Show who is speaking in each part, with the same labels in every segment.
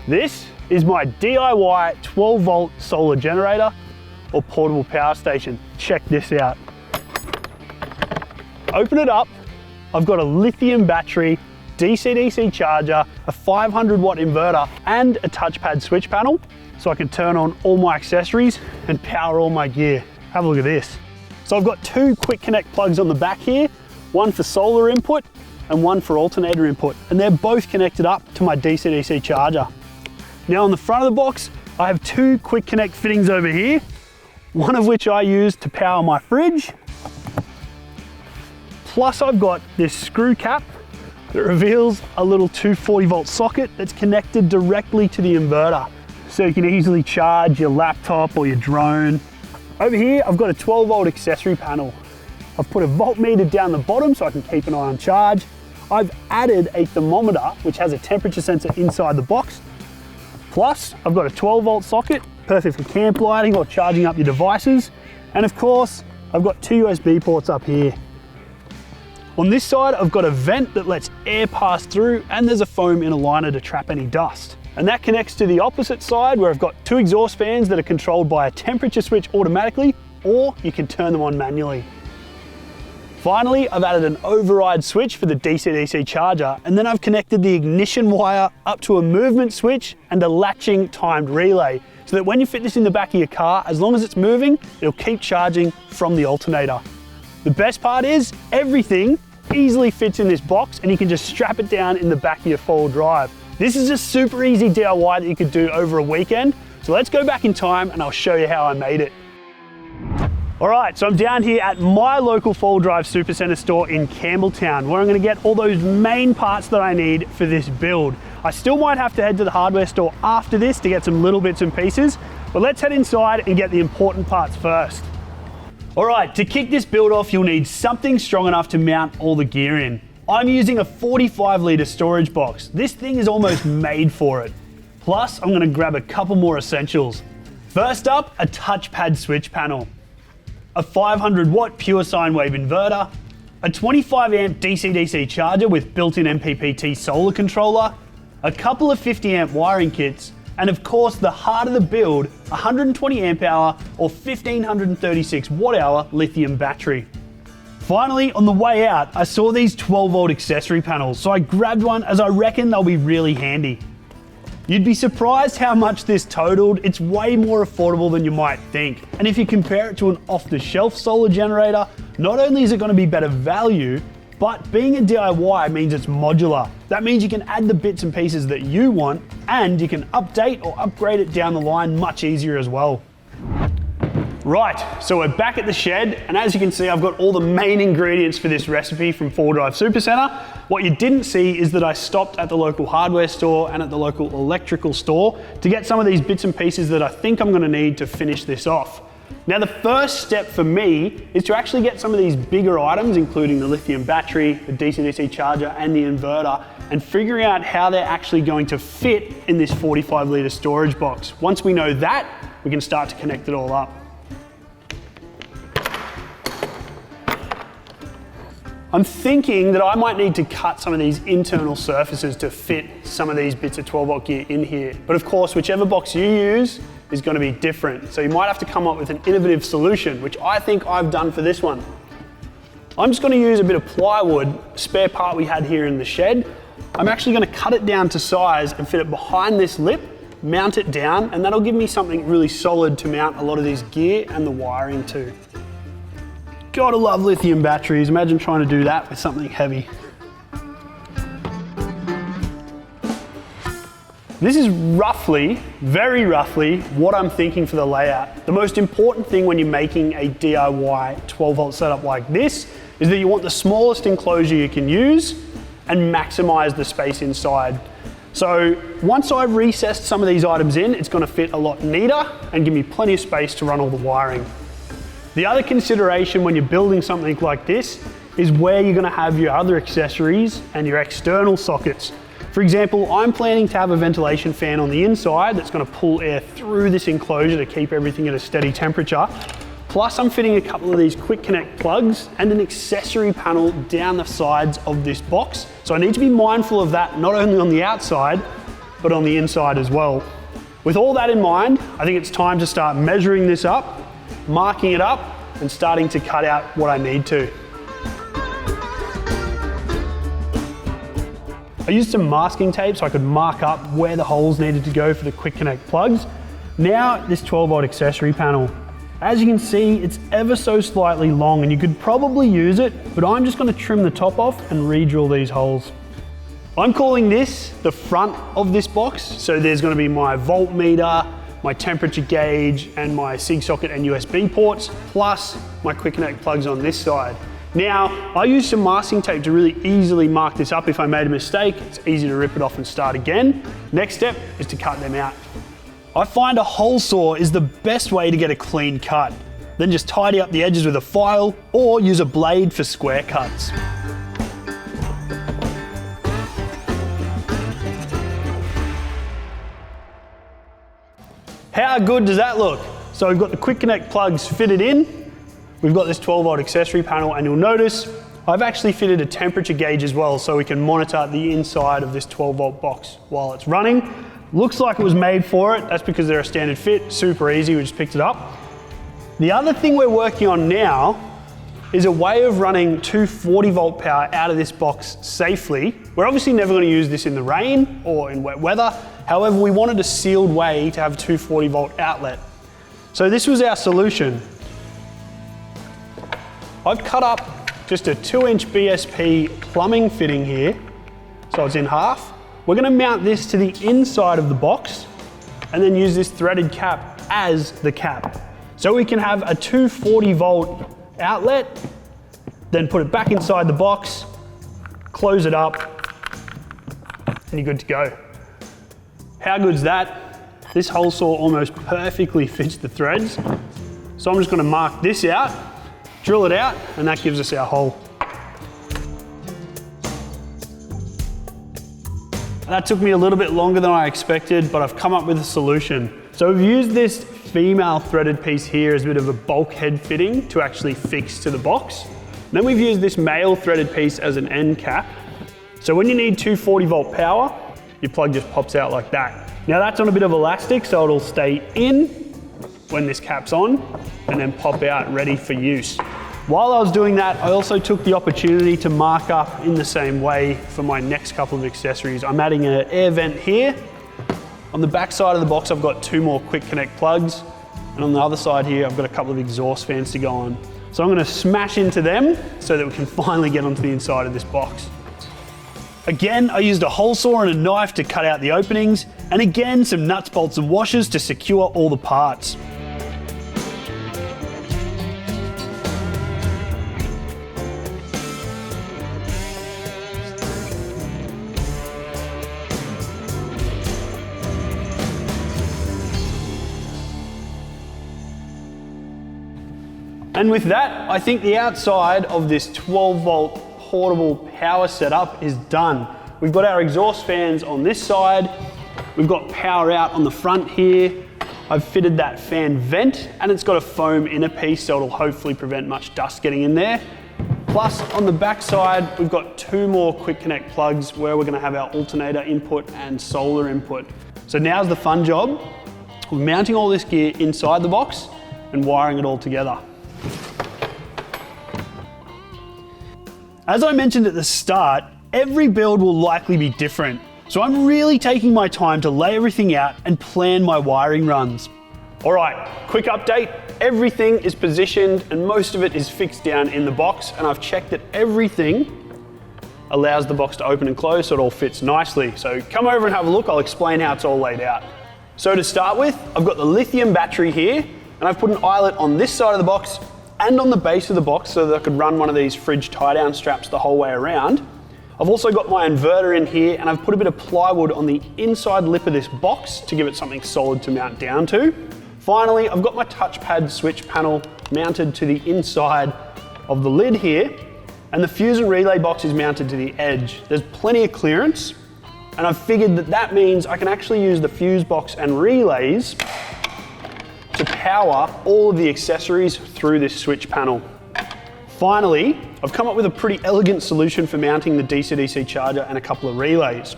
Speaker 1: This is my DIY 12 volt solar generator or portable power station. Check this out. Open it up, I've got a lithium battery, DC-DC charger, a 500 watt inverter, and a touchpad switch panel, so I can turn on all my accessories and power all my gear. Have a look at this. So I've got two quick connect plugs on the back here, one for solar input and one for alternator input, and they're both connected up to my DC-DC charger. Now on the front of the box, I have two quick connect fittings over here, one of which I use to power my fridge. Plus I've got this screw cap that reveals a little 240 volt socket that's connected directly to the inverter. So you can easily charge your laptop or your drone. Over here, I've got a 12 volt accessory panel. I've put a voltmeter down the bottom so I can keep an eye on charge. I've added a thermometer, which has a temperature sensor inside the box. Plus, I've got a 12 volt socket, perfect for camp lighting or charging up your devices. And of course, I've got two USB ports up here. On this side, I've got a vent that lets air pass through, and there's a foam inner liner to trap any dust. And that connects to the opposite side where I've got two exhaust fans that are controlled by a temperature switch automatically, or you can turn them on manually. Finally, I've added an override switch for the DC-DC charger, and then I've connected the ignition wire up to a movement switch and a latching timed relay, so that when you fit this in the back of your car, as long as it's moving, it'll keep charging from the alternator. The best part is everything easily fits in this box, and you can just strap it down in the back of your four-wheel drive. This is a super easy DIY that you could do over a weekend. So let's go back in time and I'll show you how I made it. All right, so I'm down here at my local four-wheel drive Supacentre store in Campbelltown, where I'm gonna get all those main parts that I need for this build. I still might have to head to the hardware store after this to get some little bits and pieces, but let's head inside and get the important parts first. All right, to kick this build off, you'll need something strong enough to mount all the gear in. I'm using a 45 litre storage box. This thing is almost made for it. Plus, I'm gonna grab a couple more essentials. First up, a touchpad switch panel, a 500 watt Pure Sine Wave Inverter, a 25 amp DC-DC charger with built-in MPPT solar controller, a couple of 50 amp wiring kits, and of course the heart of the build, 120 amp hour or 1536 watt hour lithium battery. Finally, on the way out, I saw these 12 volt accessory panels, so I grabbed one as I reckon they'll be really handy. You'd be surprised how much this totaled. It's way more affordable than you might think. And if you compare it to an off-the-shelf solar generator, not only is it going to be better value, but being a DIY means it's modular. That means you can add the bits and pieces that you want, and you can update or upgrade it down the line much easier as well. Right, so we're back at the shed, and as you can see, I've got all the main ingredients for this recipe from 4Drive Supacentre. What you didn't see is that I stopped at the local hardware store and at the local electrical store to get some of these bits and pieces that I think I'm gonna need to finish this off. Now, the first step for me is to actually get some of these bigger items, including the lithium battery, the DC-DC charger, and the inverter, and figuring out how they're actually going to fit in this 45 litre storage box. Once we know that, we can start to connect it all up. I'm thinking that I might need to cut some of these internal surfaces to fit some of these bits of 12 volt gear in here. But of course, whichever box you use is going to be different. So you might have to come up with an innovative solution, which I think I've done for this one. I'm just going to use a bit of plywood, spare part we had here in the shed. I'm actually going to cut it down to size and fit it behind this lip, mount it down, and that'll give me something really solid to mount a lot of this gear and the wiring to. Gotta love lithium batteries. Imagine trying to do that with something heavy. This is roughly, very roughly, what I'm thinking for the layout. The most important thing when you're making a DIY 12 volt setup like this is that you want the smallest enclosure you can use and maximize the space inside. So once I've recessed some of these items in, it's gonna fit a lot neater and give me plenty of space to run all the wiring. The other consideration when you're building something like this is where you're gonna have your other accessories and your external sockets. For example, I'm planning to have a ventilation fan on the inside that's gonna pull air through this enclosure to keep everything at a steady temperature. Plus I'm fitting a couple of these quick connect plugs and an accessory panel down the sides of this box. So I need to be mindful of that, not only on the outside, but on the inside as well. With all that in mind, I think it's time to start measuring this up, marking it up, and starting to cut out what I need to. I used some masking tape so I could mark up where the holes needed to go for the quick connect plugs. Now this 12-volt accessory panel. As you can see, it's ever so slightly long and you could probably use it, but I'm just going to trim the top off and re-drill these holes. I'm calling this the front of this box. So there's going to be my voltmeter, my temperature gauge, and my SIG socket and USB ports, plus my quick connect plugs on this side. Now, I used some masking tape to really easily mark this up if I made a mistake. It's easy to rip it off and start again. Next step is to cut them out. I find a hole saw is the best way to get a clean cut. Then just tidy up the edges with a file or use a blade for square cuts. How good does that look? So we've got the quick connect plugs fitted in. We've got this 12-volt accessory panel, and you'll notice I've actually fitted a temperature gauge as well so we can monitor the inside of this 12-volt box while it's running. Looks like it was made for it. That's because they're a standard fit, super easy, we just picked it up. The other thing we're working on now is a way of running 240-volt power out of this box safely. We're obviously never going to use this in the rain or in wet weather. However, we wanted a sealed way to have a 240-volt outlet. So this was our solution. I've cut up just a 2-inch BSP plumbing fitting here, so it's in half. We're going to mount this to the inside of the box and then use this threaded cap as the cap. So we can have a 240-volt outlet, then put it back inside the box, close it up, and you're good to go. How good's that? This hole saw almost perfectly fits the threads. So I'm just going to mark this out, drill it out, and that gives us our hole. That took me a little bit longer than I expected, but I've come up with a solution. So we've used this female threaded piece here as a bit of a bulkhead fitting to actually fix to the box. Then we've used this male threaded piece as an end cap. So when you need 240-volt power, your plug just pops out like that. Now that's on a bit of elastic, so it'll stay in when this cap's on and then pop out ready for use. While I was doing that, I also took the opportunity to mark up in the same way for my next couple of accessories. I'm adding an air vent here. On the back side of the box, I've got 2 more quick connect plugs. And on the other side here, I've got a couple of exhaust fans to go on. So I'm going to smash into them so that we can finally get onto the inside of this box. Again, I used a hole saw and a knife to cut out the openings. And again, some nuts, bolts and washers to secure all the parts. And with that, I think the outside of this 12-volt portable power setup is done. We've got our exhaust fans on this side. We've got power out on the front here. I've fitted that fan vent and it's got a foam inner piece so it'll hopefully prevent much dust getting in there. Plus on the back side, we've got 2 more quick connect plugs where we're gonna have our alternator input and solar input. So now's the fun job of mounting all this gear inside the box and wiring it all together. As I mentioned at the start, every build will likely be different. So I'm really taking my time to lay everything out and plan my wiring runs. All right, quick update. Everything is positioned and most of it is fixed down in the box, and I've checked that everything allows the box to open and close so it all fits nicely. So come over and have a look, I'll explain how it's all laid out. So to start with, I've got the lithium battery here, and I've put an eyelet on this side of the box and on the base of the box so that I could run one of these fridge tie-down straps the whole way around. I've also got my inverter in here, and I've put a bit of plywood on the inside lip of this box to give it something solid to mount down to. Finally, I've got my touchpad switch panel mounted to the inside of the lid here, and the fuse and relay box is mounted to the edge. There's plenty of clearance, and I've figured that that means I can actually use the fuse box and relays to power all of the accessories through this switch panel. Finally, I've come up with a pretty elegant solution for mounting the DC-DC charger and a couple of relays.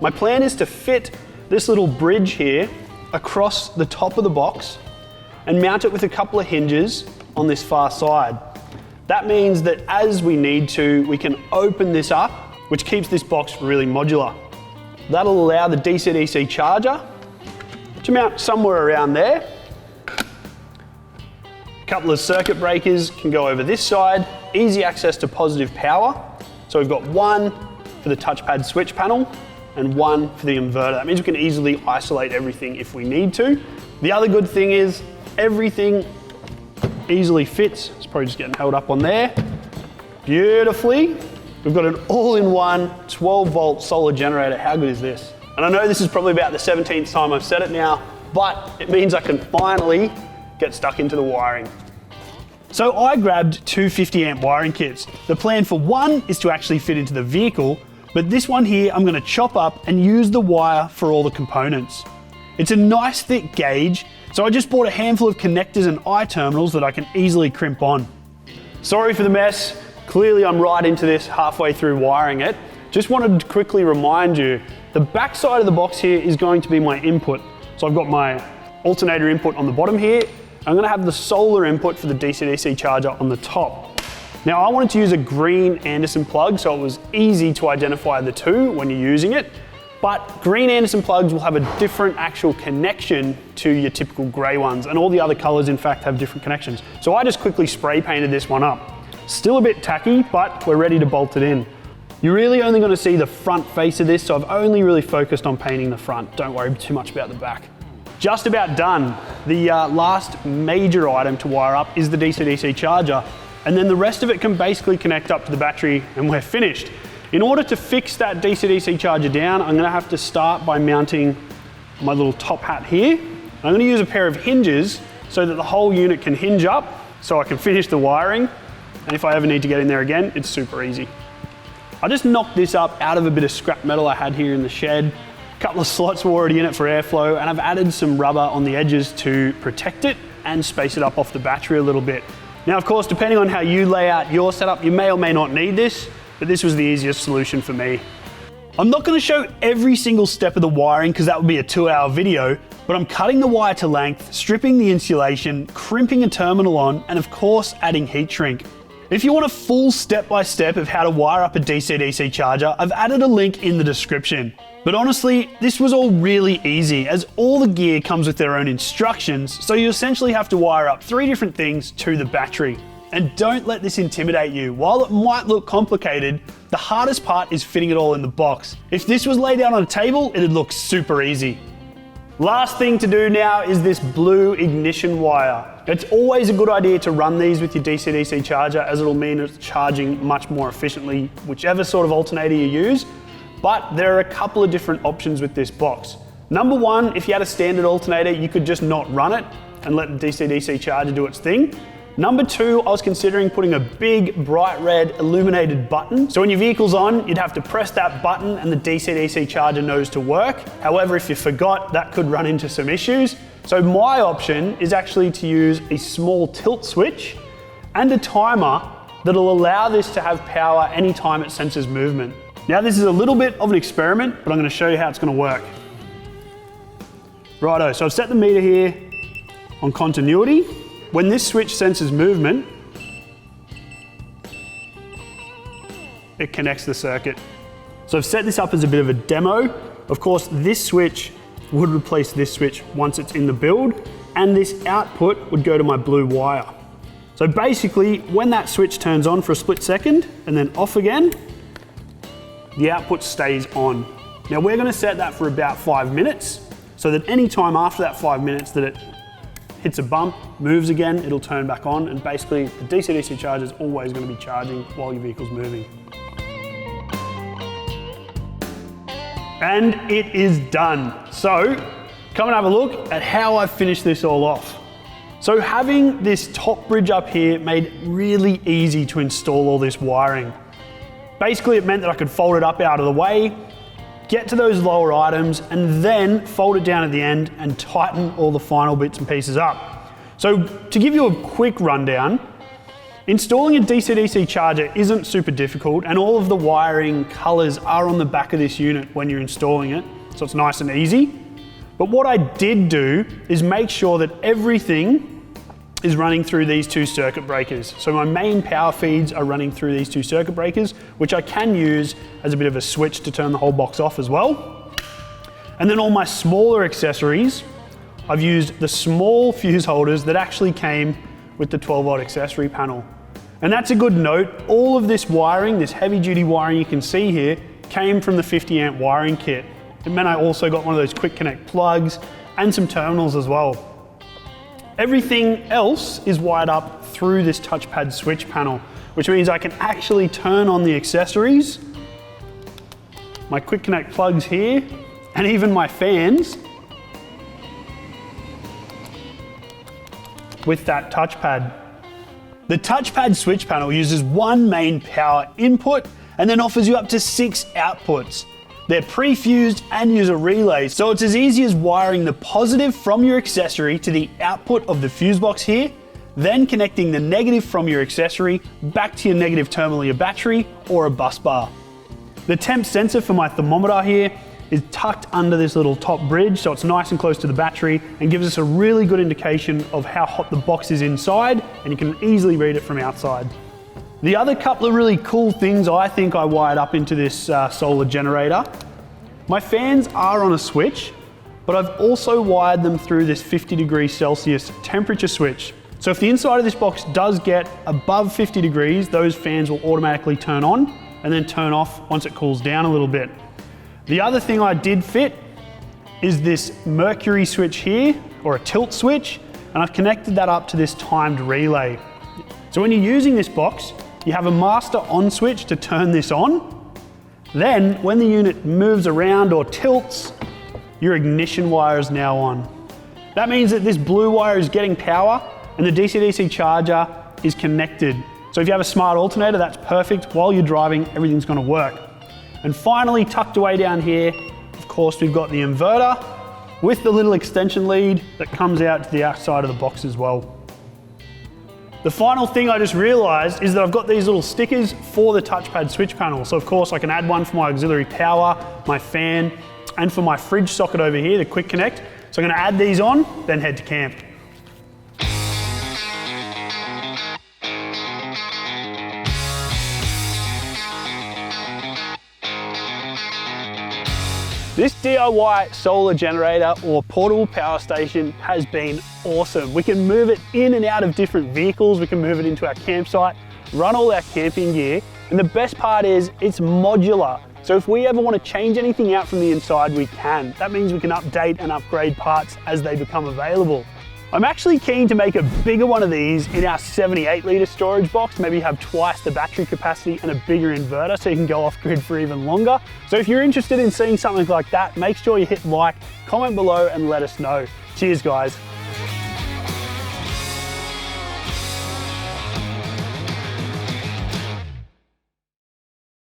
Speaker 1: My plan is to fit this little bridge here across the top of the box and mount it with a couple of hinges on this far side. That means that as we need to, we can open this up, which keeps this box really modular. That'll allow the DC-DC charger to mount somewhere around there. A couple of circuit breakers can go over this side, easy access to positive power. So we've got one for the touchpad switch panel and one for the inverter. That means we can easily isolate everything if we need to. The other good thing is everything easily fits. It's probably just getting held up on there beautifully. We've got an all-in-one 12-volt solar generator. How good is this? And I know this is probably about the 17th time I've said it now, but it means I can finally get stuck into the wiring. So I grabbed two 50-amp wiring kits. The plan for one is to actually fit into the vehicle, but this one here I'm going to chop up and use the wire for all the components. It's a nice thick gauge, so I just bought a handful of connectors and eye terminals that I can easily crimp on. Sorry for the mess. Clearly I'm right into this halfway through wiring it. Just wanted to quickly remind you, the back side of the box here is going to be my input. So I've got my alternator input on the bottom here. I'm going to have the solar input for the DC-DC charger on the top. Now I wanted to use a green Anderson plug so it was easy to identify the two when you're using it. But green Anderson plugs will have a different actual connection to your typical grey ones, and all the other colours in fact have different connections. So I just quickly spray painted this one up. Still a bit tacky, but we're ready to bolt it in. You're really only going to see the front face of this, so I've only really focused on painting the front. Don't worry too much about the back. Just about done. The last major item to wire up is the DC-DC charger, and then the rest of it can basically connect up to the battery and we're finished. In order to fix that DC-DC charger down, I'm going to have to start by mounting my little top hat here. I'm going to use a pair of hinges so that the whole unit can hinge up so I can finish the wiring, and if I ever need to get in there again, it's super easy. I just knocked this up out of a bit of scrap metal I had here in the shed. A couple of slots were already in it for airflow, and I've added some rubber on the edges to protect it and space it up off the battery a little bit. Now, of course, depending on how you lay out your setup, you may or may not need this, but this was the easiest solution for me. I'm not going to show every single step of the wiring because that would be a 2-hour video, but I'm cutting the wire to length, stripping the insulation, crimping a terminal on, and of course adding heat shrink. If you want a full step-by-step of how to wire up a DC-DC charger, I've added a link in the description. But honestly, this was all really easy as all the gear comes with their own instructions, so you essentially have to wire up 3 different things to the battery. And don't let this intimidate you. While it might look complicated, the hardest part is fitting it all in the box. If this was laid out on a table, it'd look super easy. Last thing to do now is this blue ignition wire. It's always a good idea to run these with your DC-DC charger as it'll mean it's charging much more efficiently, whichever sort of alternator you use. But there are a couple of different options with this box. Number one, if you had a standard alternator, you could just not run it and let the DC-DC charger do its thing. Number two, I was considering putting a big bright red illuminated button. So when your vehicle's on, you'd have to press that button and the DC-DC charger knows to work. However, if you forgot, that could run into some issues. So my option is actually to use a small tilt switch and a timer that'll allow this to have power anytime it senses movement. Now this is a little bit of an experiment, but I'm going to show you how it's going to work. Righto, so I've set the meter here on continuity. When this switch senses movement, it connects the circuit. So I've set this up as a bit of a demo. Of course, this switch would replace this switch once it's in the build, and this output would go to my blue wire. So basically, when that switch turns on for a split second and then off again, the output stays on. Now we're going to set that for about 5 minutes, so that any time after that 5 minutes that it hits a bump, moves again, it'll turn back on, and basically the DC-DC charger is always going to be charging while your vehicle's moving. And it is done. So come and have a look at how I've finished this all off. So having this top bridge up here made it really easy to install all this wiring. Basically, it meant that I could fold it up out of the way, get to those lower items, and then fold it down at the end and tighten all the final bits and pieces up. So to give you a quick rundown, installing a DC-DC charger isn't super difficult, and all of the wiring colors are on the back of this unit when you're installing it. so it's nice and easy. But what I did do is make sure that everything is running through these two circuit breakers. So my main power feeds are running through these two circuit breakers, which I can use as a bit of a switch to turn the whole box off as well. And then all my smaller accessories, I've used the small fuse holders that actually came with the 12-volt accessory panel. And that's a good note. All of this wiring, this heavy duty wiring you can see here, came from the 50 amp wiring kit. It meant I also got one of those quick connect plugs and some terminals as well. Everything else is wired up through this touchpad switch panel, which means I can actually turn on the accessories, my quick connect plugs here, and even my fans with that touchpad. The touchpad switch panel uses one main power input and then offers you up to 6 outputs. They're pre-fused and use a relay, so it's as easy as wiring the positive from your accessory to the output of the fuse box here, then connecting the negative from your accessory back to your negative terminal of your battery or a bus bar. The temp sensor for my thermometer here is tucked under this little top bridge, so it's nice and close to the battery and gives us a really good indication of how hot the box is inside, and you can easily read it from outside. The other couple of really cool things I think I wired up into this solar generator, my fans are on a switch, but I've also wired them through this 50 degrees Celsius temperature switch. So if the inside of this box does get above 50 degrees, those fans will automatically turn on and then turn off once it cools down a little bit. The other thing I did fit is this mercury switch here, or a tilt switch, and I've connected that up to this timed relay. So when you're using this box, you have a master on switch to turn this on. Then when the unit moves around or tilts, your ignition wire is now on. That means that this blue wire is getting power and the DC-DC charger is connected. So if you have a smart alternator, that's perfect. While you're driving, everything's gonna work. And finally, tucked away down here, of course, we've got the inverter with the little extension lead that comes out to the outside of the box as well. The final thing I just realized is that I've got these little stickers for the touchpad switch panel. So of course I can add one for my auxiliary power, my fan, and for my fridge socket over here, the quick connect. So I'm gonna add these on, then head to camp. This DIY solar generator or portable power station has been awesome. We can move it in and out of different vehicles. We can move it into our campsite, run all our camping gear. And the best part is it's modular. So if we ever want to change anything out from the inside, we can. That means we can update and upgrade parts as they become available. I'm actually keen to make a bigger one of these in our 78 litre storage box, maybe have twice the battery capacity and a bigger inverter so you can go off grid for even longer. So if you're interested in seeing something like that, make sure you hit like, comment below and let us know. Cheers guys.